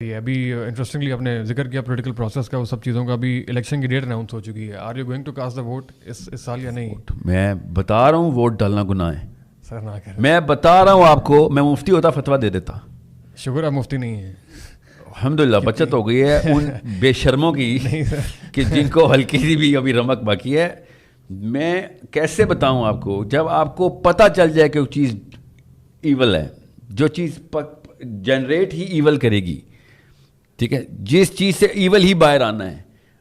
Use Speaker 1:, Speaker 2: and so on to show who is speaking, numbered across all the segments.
Speaker 1: ابھی انٹرسٹنگلی آپ نے ذکر کیا پولیٹیکل پروسیس کا، وہ سب چیزوں کا، ابھی الیکشن کی ڈیٹ اناؤنس ہو چکی ہے. Are you going to cast the vote اس سال یا نہیں؟
Speaker 2: میں بتا رہا ہوں ووٹ ڈالنا گناہ ہے.
Speaker 1: سر نہ کریں.
Speaker 2: میں بتا رہا ہوں آپ کو، میں مفتی ہوتا فتویٰ دے دیتا.
Speaker 1: شکر آپ مفتی نہیں ہیں.
Speaker 2: الحمدللہ بچت ہو گئی ہے ان بے شرموں کی کہ جن کو ہلکی سی بھی ابھی رمق باقی ہے. میں کیسے بتاؤں آپ کو؟ جب آپ کو پتہ چل جائے کہ وہ چیز ایول ہے، جو چیز جنریٹ ہی ایول کرے گی، ٹھیک ہے، جس چیز سے ایول ہی باہر آنا ہے،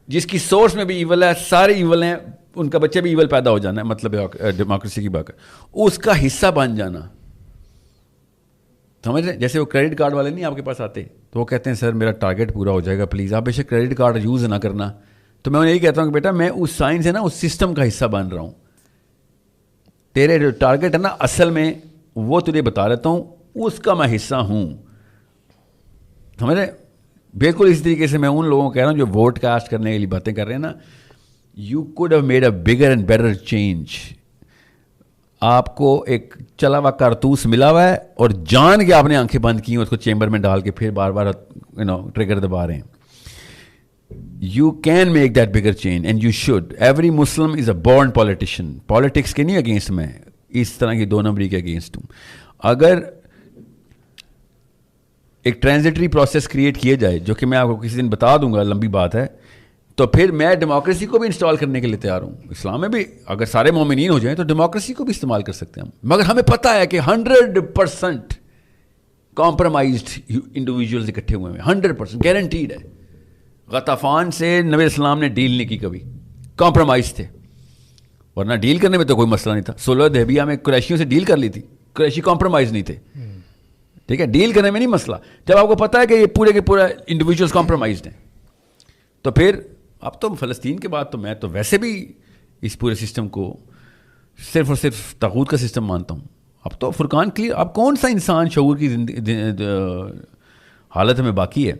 Speaker 2: جس کی سورس میں بھی ایول ہے، سارے ایول ہیں، ان کا بچے بھی ایول پیدا ہو جانا ہے، مطلب ڈیموکریسی کی بات ہے، اس کا حصہ بن جانا. سمجھ رہے ہیں؟ جیسے وہ کریڈٹ کارڈ والے نہیں آپ کے پاس آتے تو وہ کہتے ہیں سر میرا ٹارگیٹ پورا ہو جائے گا پلیز آپ بے شک کریڈٹ کارڈ یوز نہ کرنا. تو میں انہیں یہی کہتا ہوں کہ بیٹا میں اس سائنس ہے نا، اس سسٹم کا حصہ بن رہا ہوں. تیرے جو ٹارگیٹ ہے نا اصل میں وہ تجھے بتا دیتا ہوں، اس کا میں حصہ ہوں. سمجھ رہے؟ بالکل اسی طریقے سے میں ان لوگوں کو کہہ رہا ہوں جو ووٹ کاسٹ کرنے کے لیے باتیں کر رہے ہیں نا، you could have made a bigger and better change. آپ کو ایک چلا ہوا کارتوس ملا ہوا ہے اور جان کے آپ نے آنکھیں بند کی ہیں اس کو چیمبر میں ڈال کے پھر بار بار ٹریگر دبا رہے ہیں. You can make that bigger change and you should. Every Muslim is a born politician. Politics کے نہیں اگینسٹ میں اس طرح کی دو نمبری کے اگینسٹ ہوں. اگر ایک ٹرانزٹری پروسیس کریٹ کیے جائے جو کہ میں آپ کو کسی دن بتا دوں گا، لمبی بات ہے، تو پھر میں ڈیموکریسی کو بھی انسٹال کرنے کے لیے تیار ہوں. اسلام میں بھی اگر سارے مومنین ہو جائیں تو ڈیموکریسی کو بھی استعمال کر سکتے ہیں ہم. مگر ہمیں پتہ ہے کہ 100% کمپرومائزڈ انڈیویجولز اکٹھے ہوئے ہیں، 100% گارنٹیڈ ہے. غطفان سے نبی اسلام نے ڈیل نہیں کی کبھی، کمپرومائز تھے، ورنہ ڈیل کرنے میں تو کوئی مسئلہ نہیں تھا. صلح حدیبیہ میں قریشیوں سے ڈیل کر لی تھی، قریشی کمپرومائز نہیں تھے، ٹھیک ہے، ڈیل کرنے میں نہیں مسئلہ. جب آپ کو پتہ ہے کہ یہ پورے کے پورا انڈیویجولز کمپرومائزڈ ہیں تو پھر اب تو فلسطین کے بعد تو میں تو ویسے بھی اس پورے سسٹم کو صرف اور صرف طاغوت کا سسٹم مانتا ہوں. اب تو فرقان کلیئر. اب کون سا انسان شعور کی حالت میں باقی ہے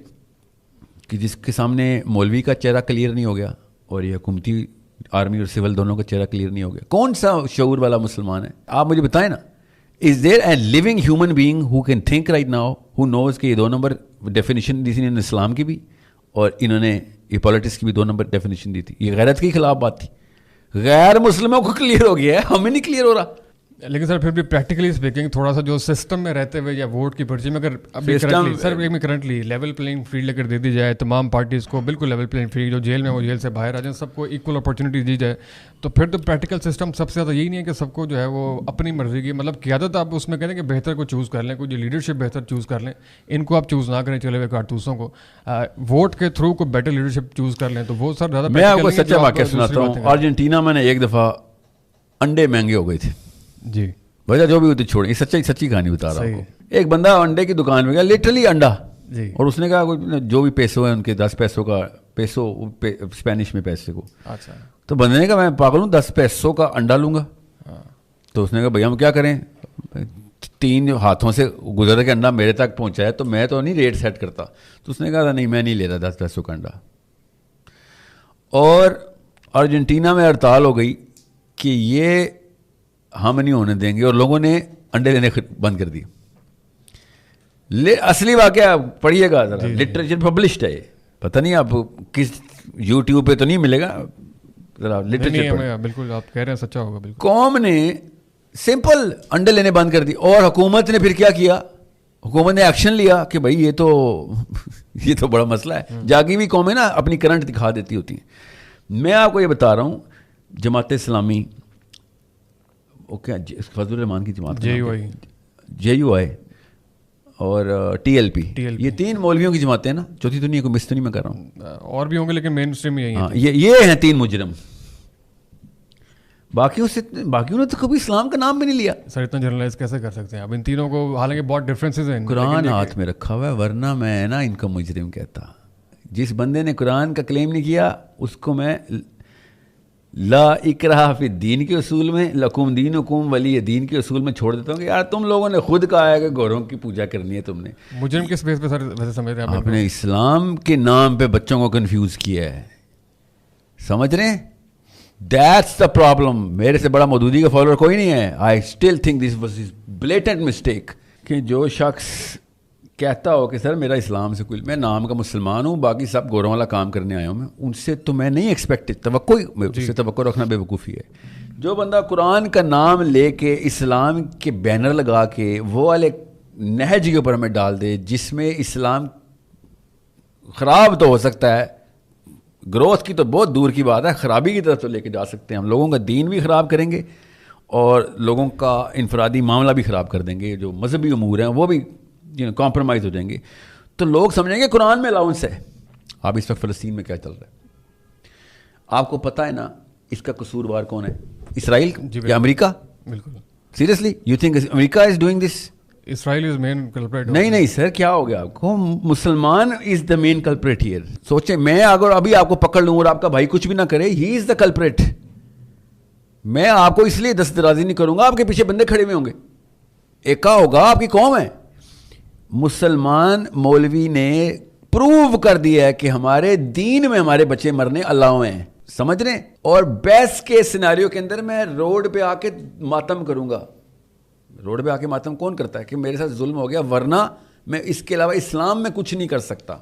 Speaker 2: کہ جس کے سامنے مولوی کا چہرہ کلیئر نہیں ہو گیا اور یہ حکومتی آرمی اور سول دونوں کا چہرہ کلیئر نہیں ہو گیا؟ کون سا شعور والا مسلمان ہے؟ آپ مجھے بتائیں نا. Is there a living human being who can think right now who knows کہ یہ 2 نمبر ڈیفینیشن دی تھی انہوں نے اسلام کی بھی اور انہوں نے یہ پالیٹکس کی بھی 2 نمبر ڈیفینیشن دی تھی؟ یہ غیرت کے خلاف بات تھی. غیر مسلموں کو کلیئر ہو گیا ہے، ہمیں نہیں کلیئر ہو رہا.
Speaker 1: لیکن سر پھر بھی پریکٹیکلی اسپیکنگ تھوڑا سا جو سسٹم میں رہتے ہوئے یا ووٹ کی پرچی میں اگر ابھی کرنٹلی لیول پلینگ فیلڈ اگر دے دی جائے تمام پارٹیز کو، بالکل لیول پلینگ فیلڈ، جو جیل میں وہ جیل سے باہر آ جائیں، سب کو ایکول اپارچونیٹی دی جائے، تو پھر تو پریکٹیکل سسٹم سب سے زیادہ یہی نہیں ہے کہ سب کو جو ہے وہ اپنی مرضی کی مطلب قیادت آپ اس میں کہتے ہیں کہ بہتر کو چوز کر لیں، کوئی جو لیڈرشپ بہتر چوز کر لیں، ان کو آپ چوز نہ کریں چلے ہوئے کارتوسوں کو، ووٹ کے تھرو کو بیٹر لیڈرشپ چوز کر لیں. تو وہ سر زیادہ.
Speaker 2: میں آپ کو سچا واقعہ سناتا ہوں. ارجنٹینا میں نے ایک دفعہ انڈے مہنگے ہو گئے تھے جی، وجہ جو بھی ہوتی چھوڑیں، سچی کہانی بتا رہا ہوں. ایک بندہ انڈے کی دکان میں گیا، لٹرلی انڈا، اور اس نے کہا جو بھی پیسو ہے ان کے 10 پیسوں کا، پیسو اسپینش میں پیسے کو، تو بندے نے کہا میں پاگل ہوں 10 پیسوں کا انڈا لوں گا. تو اس نے کہا بھیا ہم کیا کریں، 3 ہاتھوں سے گزر کے انڈا میرے تک پہنچا ہے تو میں تو نہیں ریٹ سیٹ کرتا. تو اس نے کہا نہیں میں نہیں لے رہا 10 پیسوں کا انڈا. اور ارجنٹینا میں ہڑتال ہو گئی کہ یہ ہم نہیں ہونے دیں گے اور لوگوں نے انڈے لینے بند کر دی. اصلی واقعہ پڑھیے گا ذرا، لٹریچر پبلشڈ ہے، یہ پتہ نہیں آپ کس یوٹیوب پہ تو نہیں ملے گا، ذرا لٹریچر
Speaker 1: بالکل آپ کہہ رہے ہیں سچا ہوگا. بالکل
Speaker 2: قوم نے سمپل انڈے لینے بند کر دی اور حکومت نے پھر کیا کیا، حکومت نے ایکشن لیا کہ بھائی یہ تو بڑا مسئلہ ہے. جاگی ہوئی قومیں نا اپنی کرنٹ دکھا دیتی ہوتی ہیں. میں آپ کو یہ بتا رہا ہوں جماعت اسلامی، فضل الرحمان کی جماعت، جے یو آئی اور ٹی ایل پی، یہ 3 مولویوں کی جماعتیں ہیں نا، چوتھی تو نہیں کوئی مس تو نہیں میں کر رہا ہوں،
Speaker 1: اور بھی ہوں گے لیکن مین اسٹریم یہی ہیں.
Speaker 2: یہ ہیں 3 مجرم. باقیوں نے تو کبھی اسلام کا نام بھی نہیں لیا.
Speaker 1: سر اتنا جنرلائز کیسے کر سکتے ہیں اب ان تینوں کو، حالانکہ بہت ڈفرینسز ہیں.
Speaker 2: قرآن ہاتھ میں رکھا ہوا ہے، ورنہ میں نا ان کا مجرم کہتا. جس بندے نے قرآن کا کلیم نہیں کیا اس کو میں لا اکراہ فی الدین کے اصول میں، لکم دینکم ولی دین کے اصول میں چھوڑ دیتا ہوں کہ یار تم لوگوں نے خود کہا ہے کہ گھوڑوں کی پوجا کرنی ہے. تم نے
Speaker 1: مجرم کس بیس پہ سر ویسے سمجھ رہے ہیں؟
Speaker 2: آپ نے اسلام کے نام پہ بچوں کو کنفیوز کیا ہے، سمجھ رہے ہیں؟ That's the problem. میرے سے بڑا مودودی کا فالوور کوئی نہیں ہے. I still think this was his blatant mistake کہ جو شخص کہتا ہو کہ سر میرا اسلام سے کوئی, میں نام کا مسلمان ہوں, باقی سب گوروں والا کام کرنے آیا ہوں میں, ان سے تو میں نہیں ایکسپیکٹ توقع رکھنا بے وقوفی ہے. جو بندہ قرآن کا نام لے کے اسلام کے بینر لگا کے وہ والے نہج کے اوپر ہمیں ڈال دے جس میں اسلام خراب تو ہو سکتا ہے, گروتھ کی تو بہت دور کی بات ہے, خرابی کی طرف تو لے کے جا سکتے ہیں ہم, لوگوں کا دین بھی خراب کریں گے اور لوگوں کا انفرادی معاملہ بھی خراب کر دیں گے, جو مذہبی امور ہیں وہ بھی کمپرومائز ہو جائیں گے, تو لوگ سمجھیں گے قرآن میں الاؤنس ہے. اب اس وقت فلسطین میں کیا چل رہا ہے آپ کو پتہ ہے نا, اس کا قصوروار کون ہے, اسرائیل یا امریکہ؟
Speaker 1: بالکل.
Speaker 2: Seriously you think America is doing this?
Speaker 1: Israel is main culprit.
Speaker 2: نہیں سر, کیا ہو گیا آپ کو, مسلمان از دا مین کلپریٹ ہیئر. سوچیں میں اگر ابھی آپ کو پکڑ لوں اور آپ کا بھائی کچھ بھی نہ کرے, ہی از دا کلپریٹ. میں آپ کو اس لیے دسترازی نہیں کروں گا, آپ کے پیچھے بندے کھڑے ہوئے ہوں گے, ایک ہوگا آپ کی قوم ہے. مسلمان مولوی نے پروو کر دیا ہے کہ ہمارے دین میں ہمارے بچے مرنے اللہ ہیں, سمجھ رہے ہیں, اور بیسٹ کے سیناریو کے اندر میں روڈ پہ آ کے ماتم کروں گا. روڈ پہ آ کے ماتم کون کرتا ہے کہ میرے ساتھ ظلم ہو گیا, ورنہ میں اس کے علاوہ اسلام میں کچھ نہیں کر سکتا.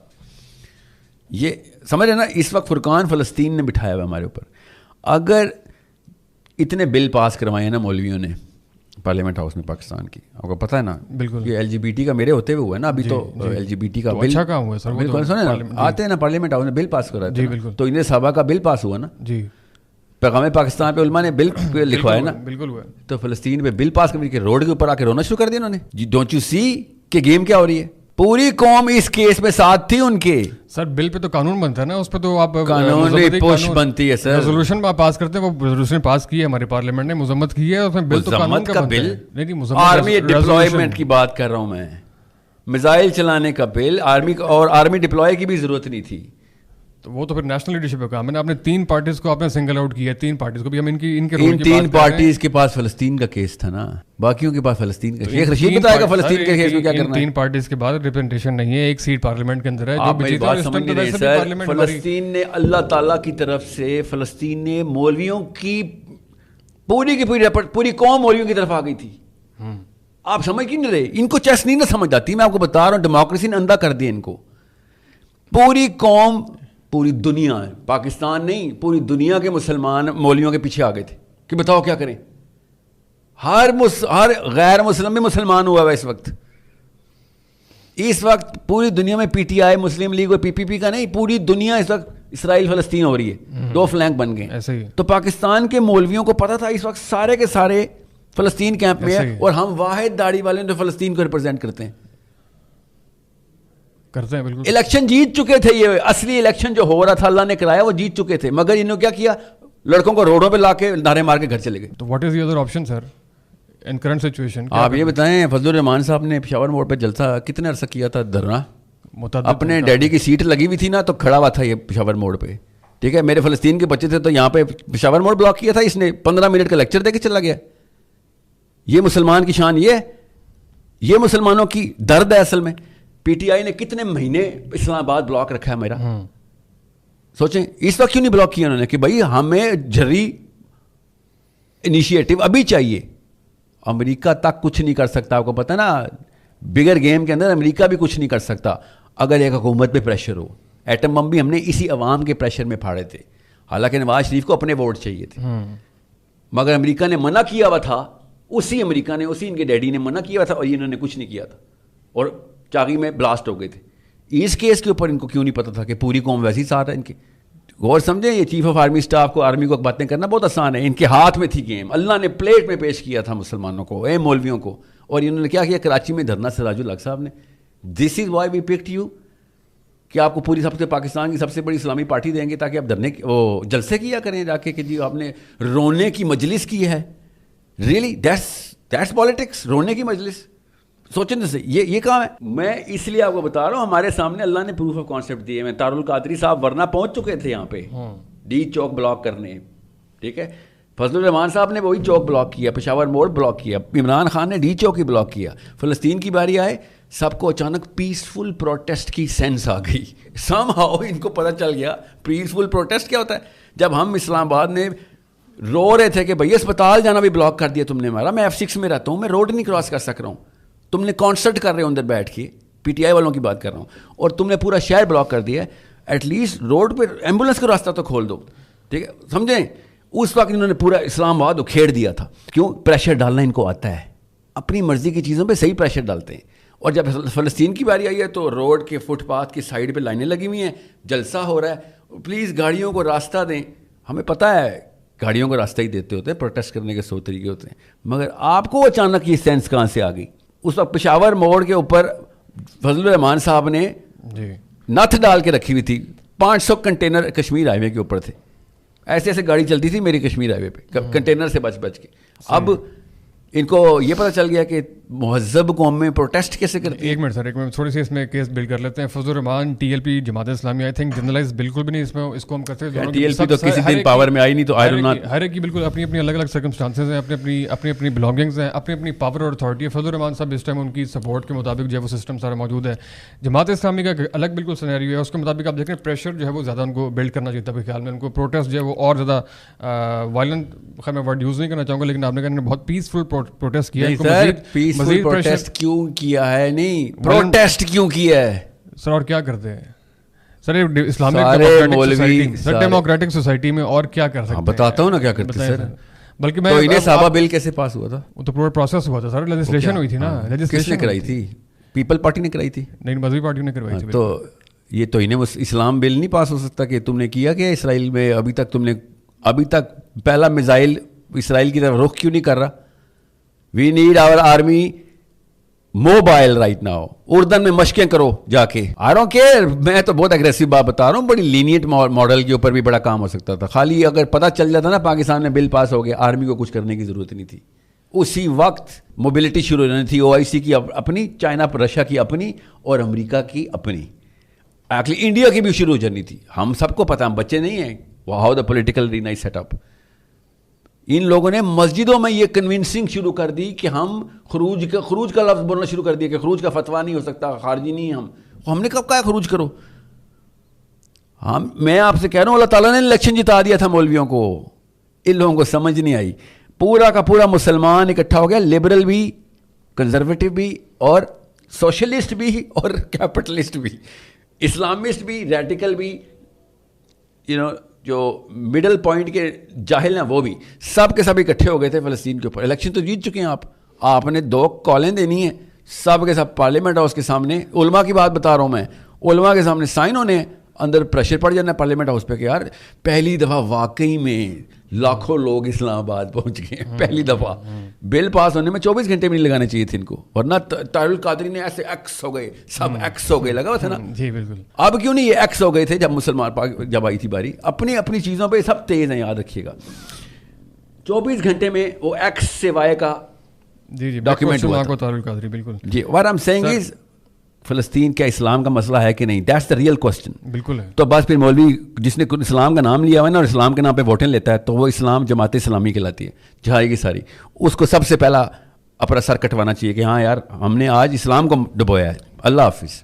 Speaker 2: یہ سمجھ رہے نا, اس وقت فرقان فلسطین نے بٹھایا ہوا ہمارے اوپر. اگر اتنے بل پاس کروائے ہیں نا مولویوں نے پارلیمنٹ ہاؤس میں پاکستان کی, آپ کو پتہ ہے نا,
Speaker 1: بالکل
Speaker 2: یہ LGBT کا میرے ہوتے ہوئے ہوا ہے نا ابھی, تو LGBT کا بل
Speaker 1: اچھا کام ہوا سر,
Speaker 2: بالکل سنیں نا, آتے ہیں نا پارلیمنٹ ہاؤس میں بل پاس کر رہے تھے, تو انہیں صحابہ کا بل پاس ہوا نا,
Speaker 1: جی
Speaker 2: پیغام پاکستان پہ علماء نے بل لکھوایا نا,
Speaker 1: بالکل ہوا. تو
Speaker 2: فلسطین پہ بل پاس کر کے روڈ کے اوپر آ کے رونا شروع کر دیا انہوں نے. جی ڈونٹ یو سی کہ گیم کیا ہو رہی ہے, پوری قوم اس کیس میں ساتھ تھی ان کے.
Speaker 1: سر بل پہ تو قانون بنتا ہے نا, اس پہ تو آپ
Speaker 2: قانون پوش بنتی ہے سر,
Speaker 1: ریزولوشن پاس کرتے ہیں, وہ ریزولوشن پاس کی ہے ہماری پارلیمنٹ نے, مذمت کی ہے, اس میں بل تو قانون کا
Speaker 2: بل,
Speaker 1: نہیں
Speaker 2: آرمی ڈپلائمنٹ کی بات کر رہا ہوں میں, میزائل چلانے کا بل, آرمی اور آرمی ڈپلوائے کی بھی ضرورت نہیں تھی.
Speaker 1: تو وہ تو پھر نیشنل لیڈرشپ کا کام ہے نا. آپ نے 3 پارٹیز کو آپ نے سنگل آؤٹ کیا, 3 پارٹیز کو بھی ہم ان کے
Speaker 2: 3 پارٹیز کے پاس فلسطین کا کیس تھا نا, باقیوں کے پاس فلسطین کا. شیخ رشید بتائے گا فلسطین کے کیس میں کیا کرنا ہے.
Speaker 1: 3 پارٹیز کے بعد ریپرزنٹیشن نہیں ہے, ایک سیٹ پارلیمنٹ کے اندر ہے.
Speaker 2: آپ میری بات سمجھ نہیں رہے سر, فلسطین نے اللہ تعالیٰ کی طرف سے, فلسطین نے مولویوں کی پوری قوم مولویوں کی طرف آ گئی تھی. آپ سمجھ کیوں نہیں رہے, ان کو چیس نہیں نہ سمجھ آتی, میں آپ کو بتا رہا ہوں, ڈیموکریسی نے اندھا کر دیا ان کو. پوری قوم, پوری دنیا, پاکستان نہیں پوری دنیا کے مسلمان مولویوں کے پیچھے آ گئے تھے کہ بتاؤ کیا کریں. ہر غیر مسلم بھی مسلمان ہوا ہے اس وقت. اس وقت پوری دنیا میں PTI مسلم لیگ اور PPP کا نہیں, پوری دنیا اس وقت اسرائیل فلسطین ہو رہی ہے, 2 فلینک بن گئے. تو پاکستان کے مولویوں کو پتا تھا اس وقت سارے کے سارے فلسطین کیمپ میں ہے, اور ہم واحد داڑھی والے جو فلسطین کو ریپرزینٹ کرتے ہیں.
Speaker 1: بالکل
Speaker 2: الیکشن جیت چکے تھے, یہ اصلی الیکشن جو ہو رہا تھا اللہ نے کرایا, وہ جیت چکے تھے, مگر انہوں نے کیا کیا, لڑکوں کو روڈوں پہ لا کے نعرے مار کے گھر چلے گئے.
Speaker 1: تو what is the other option sir in current situation?
Speaker 2: آپ یہ بتائیں, فضل الرحمان صاحب نے پشاور موڑ پہ جلسہ کتنے عرصہ کیا تھا, دھرنا, اپنے ڈیڈی کی سیٹ لگی ہوئی تھی نا, تو کھڑا ہوا تھا یہ پشاور موڑ پہ, ٹھیک ہے, میرے فلسطین کے بچے تھے تو یہاں پہ پشاور موڑ بلاک کیا تھا اس نے, 15 منٹ کا لیکچر دے کے چلا گیا. یہ مسلمان کی شان, یہ مسلمانوں کی درد ہے اصل میں. PTI نے کتنے مہینے اسلام آباد بلاک رکھا ہے میرا, سوچیں اس وقت کیوں نہیں بلاک کیا انہوں نے, کہ بھائی ہمیں جری انیشیٹو ابھی چاہیے. امریکہ تک کچھ نہیں کر سکتا, آپ کو پتہ نا, بگر گیم کے اندر امریکہ بھی کچھ نہیں کر سکتا اگر ایک حکومت پہ پریشر ہو. ایٹم بم بھی ہم نے اسی عوام کے پریشر میں پھاڑے تھے, حالانکہ نواز شریف کو اپنے ووٹ چاہیے تھے, مگر امریکہ نے منع کیا ہوا تھا, اسی امریکہ نے, اسی ان کے ڈیڈی نے منع کیا ہوا تھا, اور انہوں نے کچھ نہیں کیا تھا, اور چاغی میں بلاسٹ ہو گئے تھے. اس کیس کے اوپر ان کو کیوں نہیں پتا تھا کہ پوری قوم ویسی ساتھ ہے ان کے. غور سمجھیں, یہ چیف آف آرمی اسٹاف کو, آرمی کو باتیں کرنا بہت آسان ہے, ان کے ہاتھ میں تھی گیم. اللہ نے پلیٹ میں پیش کیا تھا مسلمانوں کو, مولویوں کو, اور انہوں نے کیا کیا, کراچی میں دھرنا سراج الحق صاحب نے. This is why we picked you, کہ آپ کو پوری سب سے پاکستان کی سب سے بڑی اسلامی پارٹی دیں گے تاکہ آپ دھرنے وہ جلسے کیا کریں جا کے, کہ جی آپ نے رونے کی مجلس کی ہے. ریئلی دیٹس پالیٹکس, رونے کی مجلس. سوچیں سے یہ کام ہے. میں اس لیے آپ کو بتا رہا ہوں, ہمارے سامنے اللہ نے پروف آف کانسیپٹ دیے. میں تار القادری صاحب ورنہ پہنچ چکے تھے یہاں پہ ڈی چوک بلاک کرنے, ٹھیک ہے. فضل الرحمان صاحب نے وہی چوک بلاک کیا, پشاور موڑ بلاک کیا, عمران خان نے ڈی چوک ہی بلاک کیا. فلسطین کی باری آئے, سب کو اچانک پیسفل پروٹیسٹ کی سینس آ گئی. سم ہاؤ ان کو پتہ چل گیا پیسفل پروٹیسٹ کیا ہوتا ہے. جب ہم اسلام آباد میں رو رہے تھے کہ بھائی اسپتال جانا بھی بلاک کر دیا تم نے ہمارا, میں F6 میں رہتا ہوں, میں روڈ نہیں کراس کر سک رہا ہوں, تم نے کانسرٹ کر رہے ہو اندر بیٹھ کے, پی ٹی آئی والوں کی بات کر رہا ہوں, اور تم نے پورا شہر بلاک کر دیا ہے, ایٹ لیسٹ روڈ پہ ایمبولینس کا راستہ تو کھول دو, ٹھیک ہے, سمجھیں. اس وقت انہوں نے پورا اسلام آباد اکھیڑ دیا تھا. کیوں؟ پریشر ڈالنا ان کو آتا ہے, اپنی مرضی کی چیزوں پہ صحیح پریشر ڈالتے ہیں. اور جب فلسطین کی باری آئی ہے تو روڈ کے فٹ پاتھ کی سائڈ پہ لائنیں لگی ہوئی ہیں, جلسہ ہو رہا ہے, پلیز گاڑیوں کو راستہ دیں. ہمیں پتہ ہے گاڑیوں کو راستہ ہی دیتے ہوتے ہیں, پروٹیسٹ کرنے کے 100 طریقے ہوتے ہیں, مگر آپ کو اچانک یہ سینس کہاں سے آ گئی؟ اس وقت پشاور موڑ کے اوپر فضل الرحمان صاحب نے نتھ ڈال کے رکھی ہوئی تھی, 500 کنٹینر کشمیر ہائی وے کے اوپر تھے, ایسے ایسے گاڑی چلتی تھی میری کشمیر ہائی وے پہ کنٹینر سے بچ کے. اب ان کو یہ پتہ چل گیا کہ مہذب قوم میں پروٹیسٹ کیسے کرتے ہیں.
Speaker 1: ایک منٹ سر, ایک منٹ, تھوڑی سی اس میں کیس بلڈ کر لیتے ہیں. فضل الرحمان T L P Jamaat Islami I think generalise بالکل بھی نہیں اس کو ہم کرتے.
Speaker 2: ٹی ایل پی تو کسی دن پاور میں آئی نہیں, تو
Speaker 1: ہر ایک کی بالکل اپنی اپنی الگ الگ سرکمسٹانسز ہیں, اپنی اپنی بلانگنگز ہیں, اپنی اپنی پاور اور اتھارٹی ہے. فضل الرحمان صاحب اس ٹائم ان کی سپورٹ کے مطابق جو ہے وہ سسٹم سارا موجود ہے. جماعت اسلامی کا الگ بالکل سینیریو ہے, اس کے مطابق آپ دیکھیں پریشر جو ہے وہ زیادہ ان کو بلڈ کرنا چاہیے تھا خیال میں. ان کو پروٹیسٹ جو ہے وہ اور زیادہ وائلنٹ, خیر میں ورڈ یوز نہیں کرنا چاہوں گا, لیکن آپ نے کہا بہت پیسفل پروٹیسٹ کیا.
Speaker 2: پیسفل پروٹیسٹ کیوں کیا ہے؟ نہیں, پروٹیسٹ کیوں کیا ہے
Speaker 1: سر, اور کیا کرتے ہیں سر اسلامک ڈیموکریٹک سوسائٹی میں, اور کیا کر سکتے ہیں؟
Speaker 2: بتاتا ہوں نا کیا کرتے ہیں سر.
Speaker 1: بلکہ
Speaker 2: تو انہیں صحابہ بل کیسے پاس ہوا تھا؟
Speaker 1: وہ تو پورا پروسیس ہوا تھا سر, لیجسلیشن ہوئی تھی نا.
Speaker 2: کس نے کرائی تھی؟ پیپل پارٹی نے کرائی تھی,
Speaker 1: نہیں مذہبی پارٹی نے کروائی تھی.
Speaker 2: تو یہ تو انہیں اسلام بل نہیں پاس ہو سکتا کہ تم نے کیا کہ اسرائیل میں ابھی تک پہلا میزائل اسرائیل کی طرف رخ کیوں نہیں کر رہا؟ We need our army mobile right now. اردن میں مشقیں کرو جا کے. آئی ڈونٹ کیئر, میں تو بہت اگریسو بات بتا رہا ہوں, بڑی لینیٹ ماڈل کے اوپر بھی بڑا کام ہو سکتا تھا. خالی اگر پتہ چل جاتا نا پاکستان میں بل پاس ہو گیا, آرمی کو کچھ کرنے کی ضرورت نہیں تھی. اسی وقت موبلٹی شروع ہونی تھی, OIC کی اپنی, چائنا رشیا کی اپنی, اور امریکہ کی اپنی, ایکچولی انڈیا کی بھی شروع ہو جانی تھی. ہم سب کو پتہ, ہم بچے نہیں ہیں, how the political arena is set up. ان لوگوں نے مسجدوں میں یہ کنونسنگ شروع کر دی کہ ہم خروج کا لفظ بولنا شروع کر دیا کہ خروج کا فتویٰ نہیں ہو سکتا, خارجی نہیں ہم نے کب کہا خروج کرو. میں آپ سے کہہ رہا ہوں اللہ تعالیٰ نے الیکشن جتا دیا تھا مولویوں کو, ان لوگوں کو سمجھ نہیں آئی. پورا کا پورا مسلمان اکٹھا ہو گیا, لبرل بھی, کنزرویٹو بھی, اور سوشلسٹ بھی, اور کیپٹلسٹ بھی, اسلامسٹ بھی, ریڈیکل بھی, جو مڈل پوائنٹ کے جاہل ہیں وہ بھی, سب کے سب اکٹھے ہو گئے تھے فلسطین کے اوپر. الیکشن تو جیت چکے ہیں آپ نے 2 کالیں دینی ہیں, سب کے سب پارلیمنٹ ہاؤس کے سامنے, علماء کی بات بتا رہا ہوں میں, علماء کے سامنے سائن ہونے, اندر پریشر پڑ جانا ہے پارلیمنٹ ہاؤس پہ کہ یار پہلی دفعہ واقعی میں لاکھوں لوگ اسلام آباد پہنچ گئے, پہلی دفعہ. بل پاس ہونے میں 24 گھنٹے بھی نہیں لگانے چاہیے تھے ان کو, ورنہ طاہر القادری نے ایسے ایکس ہو گئے, سب ایکس ہو گئے, لگا ہوا تھا نا.
Speaker 1: جی بالکل.
Speaker 2: اب کیوں نہیں یہ ایکس ہو گئے تھے جب مسلمان جب آئی تھی باری؟ اپنی چیزوں پہ سب تیز ہیں, یاد رکھیے گا. 24 گھنٹے میں وہ ایکس سے وائی کا ڈاکیومنٹ ہوا تھا.
Speaker 1: بالکل
Speaker 2: جی, what I'm saying is فلسطین کیا اسلام کا مسئلہ ہے کہ نہیں؟ That's the real question.
Speaker 1: بالکل ہے.
Speaker 2: تو بس پھر مولوی جس نے اسلام کا نام لیا ہوا ہے نا اور اسلام کے نام پہ ووٹیں لیتا ہے, تو وہ اسلام جماعت اسلامی کہلاتی ہے, جہاں کی ساری. اس کو سب سے پہلا اپنا سر کٹوانا چاہیے کہ ہاں یار ہم نے آج اسلام کو ڈبویا ہے. اللہ حافظ.